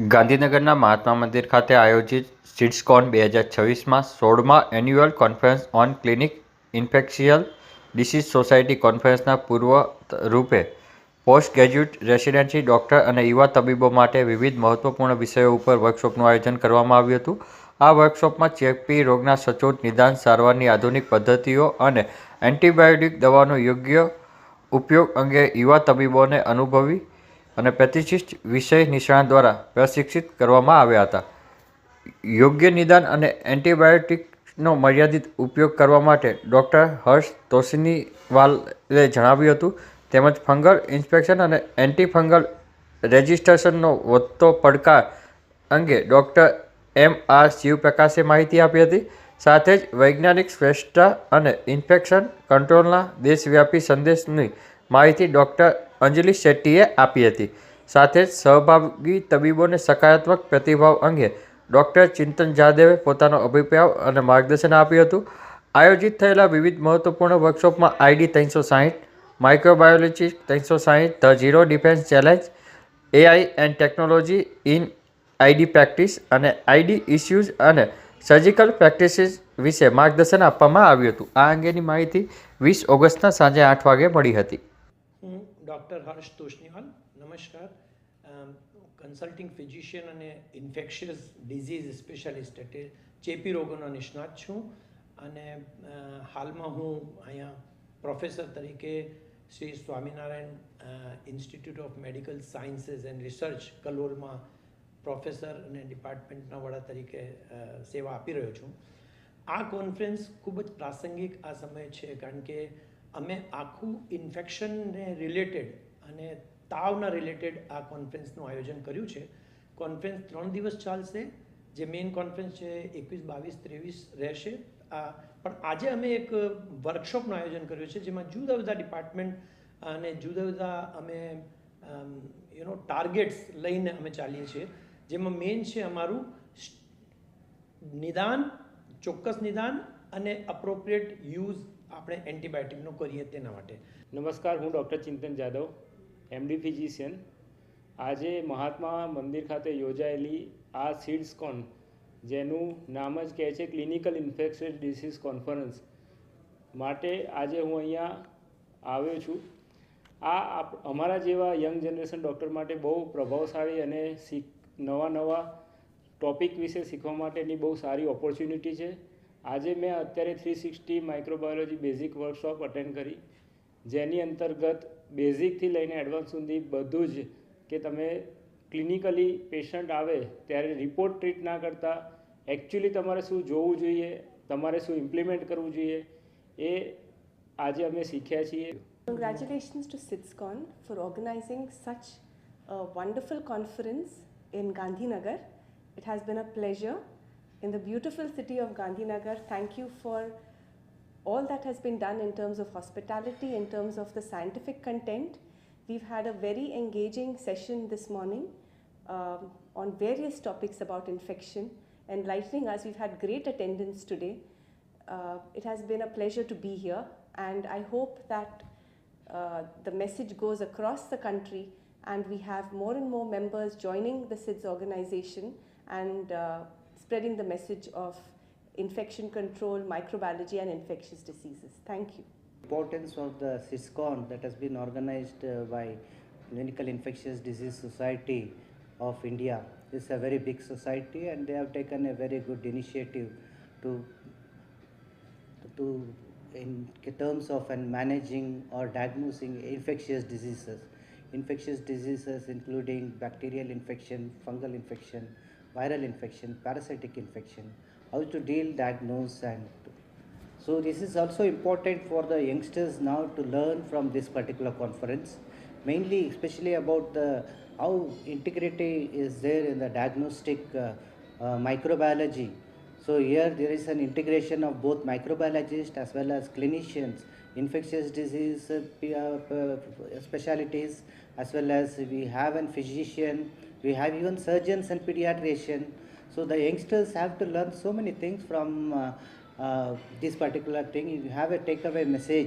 ગાંધીનગરના મહાત્મા મંદિર ખાતે આયોજિત સિડ્સકોન 2026માં 16મા annual conference on clinic infectious disease society કોન્ફરન્સના પૂર્વ રૂપે પોસ્ટ ગ્રેજ્યુએટ રેસિડેન્સી ડૉક્ટર અને યુવા તબીબો માટે વિવિધ મહત્વપૂર્ણ વિષયો ઉપર વર્કશોપનું આયોજન કરવામાં આવ્યું હતું. આ વર્કશોપમાં ચેપી રોગના સચોટ નિદાન, સારવારની આધુનિક પદ્ધતિઓ અને એન્ટિબાયોટિક દવાનો યોગ્ય ઉપયોગ અંગે યુવા તબીબોને અનુભવી અને પ્રતિષ્ઠિત વિષય નિષ્ણાત દ્વારા પ્રશિક્ષિત કરવામાં આવ્યા હતા. યોગ્ય નિદાન અને એન્ટિબાયોટિક્સનો મર્યાદિત ઉપયોગ કરવા માટે ડૉક્ટર હર્ષ તોષનીવાલે જણાવ્યું હતું. તેમજ ફંગલ ઇન્ફેક્શન અને એન્ટીફંગલ રેઝિસ્ટન્સનો વધતો પડકાર અંગે ડૉક્ટર એમ.આર. શિવપ્રકાશે માહિતી આપી હતી. સાથે જ વૈજ્ઞાનિક શ્રેષ્ઠતા અને ઇન્ફેક્શન કંટ્રોલના દેશવ્યાપી સંદેશની માહિતી ડૉક્ટર અંજલિ શેટ્ટીએ આપી હતી. સાથે જ સહભાગી તબીબોને સકારાત્મક પ્રતિભાવ અંગે ડૉક્ટર ચિંતન જાદવે પોતાનો અભિપ્રાય અને માર્ગદર્શન આપ્યું હતું. આયોજિત થયેલા વિવિધ મહત્વપૂર્ણ વર્કશોપમાં ID 360, microbiology 360, the zero defence challenge, AI and technology in ID practice અને આઈડી ઇસ્યુઝ અને સર્જિકલ પ્રેક્ટિસીસ વિશે માર્ગદર્શન આપવામાં આવ્યું હતું. આ અંગેની માહિતી 20 ઓગસ્ટના સાંજે 8 વાગે મળી હતી. હું ડૉક્ટર હર્ષ તોષનીવાલ, નમસ્કાર. કન્સલ્ટિંગ ફિઝિશિયન અને ઇન્ફેક્શિયસ ડિઝીઝ સ્પેશિયાલિસ્ટ એટલે ચેપી રોગોનો નિષ્ણાત છું અને હાલમાં હું અહીંયા પ્રોફેસર તરીકે Shri Swaminarayan institute of medical sciences and research કલોલમાં પ્રોફેસર અને ડિપાર્ટમેન્ટના વડા તરીકે સેવા આપી રહ્યો છું. આ કોન્ફરન્સ ખૂબ જ પ્રાસંગિક આ સમય છે કારણ કે અમે આખું ઇન્ફેક્શનને રિલેટેડ અને તાવના રિલેટેડ આ કોન્ફરન્સનું આયોજન કર્યું છે. કોન્ફરન્સ 3 દિવસ ચાલશે. જે મેઇન કોન્ફરન્સ છે 21, 22, 23 રહેશે. પણ આજે અમે એક વર્કશોપનું આયોજન કર્યું છે જેમાં જુદા જુદા ડિપાર્ટમેન્ટ અને જુદા જુદા અમે ટાર્ગેટ્સ લઈને અમે ચાલીએ છીએ. જેમાં મેઇન છે અમારું નિદાન, ચોક્કસ નિદાન અને અપ્રોપ્રિએટ યુઝ આપણે એન્ટીબાયોટિકનો કરીએ તેના માટે. નમસ્કાર, હું ડૉક્ટર ચિંતન જાદવ, એમડી ફિઝિશિયન. આજે મહાત્મા મંદિર ખાતે યોજાયેલી આ સિડ્સકોન, જેનું નામ જ કહે છે ક્લિનિકલ ઇન્ફેક્શિયસ ડિસીઝ કોન્ફરન્સ માટે આજે હું અહીંયા આવ્યો છું. આ અમારા જેવા યંગ જનરેશન ડૉક્ટર માટે બહુ પ્રભાવશાળી અને નવા ટૉપિક વિશે શીખવા માટેની બહુ સારી ઓપોર્ચ્યુનિટી છે. આજે મેં અત્યારે 360 માઇક્રોબાયોલોજી બેઝિક વર્કશોપ અટેન્ડ કરી, જેની અંતર્ગત બેઝિકથી લઈને એડવાન્સ સુધી બધું જ કે તમે ક્લિનિકલી પેશન્ટ આવે ત્યારે રિપોર્ટ ટ્રીટ ના કરતા એકચ્યુઅલી તમારે શું જોવું જોઈએ, તમારે શું ઇમ્પ્લિમેન્ટ કરવું જોઈએ, એ આજે અમે શીખ્યા છીએ. Congratulations to SIDSCON for organizing such a wonderful conference in Gandhinagar. It has been a pleasure in the beautiful city of Gandhinagar. Thank you for all that has been done in terms of hospitality, in terms of the scientific content. We've had a very engaging session this morning on various topics about infection, enlightening us. We've had great attendance today. It has been a pleasure to be here, and I hope that the message goes across the country and we have more and more members joining the SIDS organization and spreading the message of infection control, microbiology and infectious diseases. Thank you. Importance of the SIDSCON that has been organized by Clinical Infectious Disease Society of India. This is a very big society and they have taken a very good initiative to in terms of managing or diagnosing infectious diseases. Infectious diseases including bacterial infection, fungal infection, viral infection, parasitic infection, how to deal, diagnose, and so this is also important for the youngsters now to learn from this particular conference, mainly especially about how integrity is there in the diagnostic microbiology. So here there is an integration of both microbiologists as well as clinicians, infectious disease specialties, as well as we have a physician, we have even surgeons and pediatrician. So the youngsters have to learn so many things from this particular thing. If you have a takeaway message